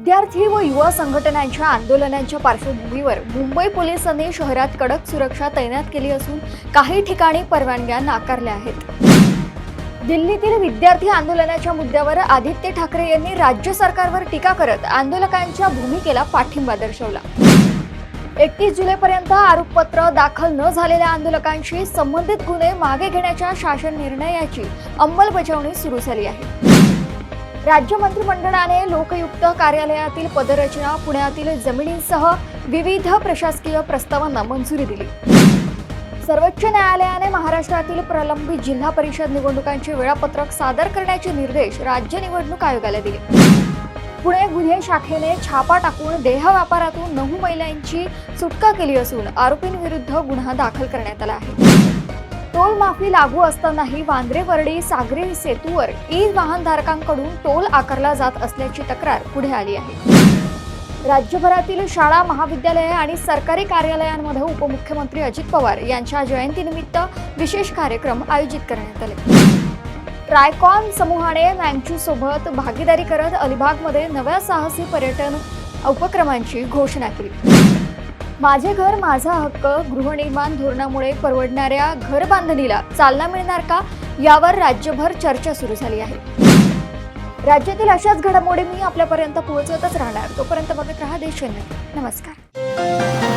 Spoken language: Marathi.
विद्यार्थी व युवा संघटनांच्या आंदोलनांच्या पार्श्वभूमीवर मुंबई पोलिसांनी शहरात कडक सुरक्षा तैनात केली असून काही ठिकाणी परवानग्या नाकारल्या आहेत। दिल्लीतील विद्यार्थी आंदोलनाच्या मुद्द्यावर आदित्य ठाकरे यांनी राज्य सरकारवर टीका करत आंदोलकांच्या भूमिकेला पाठिंबा दर्शवला। 31 जुलैपर्यंत आरोपपत्र दाखल न झालेल्या आंदोलकांशी संबंधित गुन्हे मागे घेण्याच्या शासन निर्णयाची अंमलबजावणी सुरू झाली आहे। राज्य मंत्रिमंडळाने लोकायुक्त कार्यालयातील पदरचना, पुण्यातील जमिनींसह विविध प्रशासकीय प्रस्तावांना मंजुरी दिली। सर्वोच्च न्यायालयाने महाराष्ट्रातील प्रलंबित जिल्हा परिषद निवडणुकांचे वेळापत्रक सादर करण्याचे निर्देश राज्य निवडणूक आयोगाला दिले। पुणे गुन्हे शाखेने छापा टाकून देह व्यापारातून 9 महिलांची सुटका केली असून आरोपींविरुद्ध गुन्हा दाखल करण्यात आला आहे। टोल माफी लागू असतानाही वांद्रे-वर्डी सागरी सेतूवर वाहनधारकांकडून टोल आकारला जात असल्याची तक्रार पुढे आली आहे। राज्यभरातील शाळा, महाविद्यालये आणि सरकारी कार्यालयांमध्ये उपमुख्यमंत्री अजित पवार यांच्या जयंतीनिमित्त विशेष कार्यक्रम आयोजित करण्यात आले। ट्रायकॉन समूहाने मँगचू सोबत भागीदारी करत अलिबागमध्ये नव्या साहसी पर्यटन उपक्रमांची घोषणा केली। माझे घर माझा हक्क गृहनिर्माण धोरणामुळे परवडणाऱ्या घर बांधणीला चालना मिळणार का, यावर राज्यभर चर्चा सुरू झाली आहे। राज्यातील अशाच घडामोडी मी आपल्यापर्यंत पोहोचवतच राहणार। तोपर्यंत बघत रहा देश चॅनल। नमस्कार।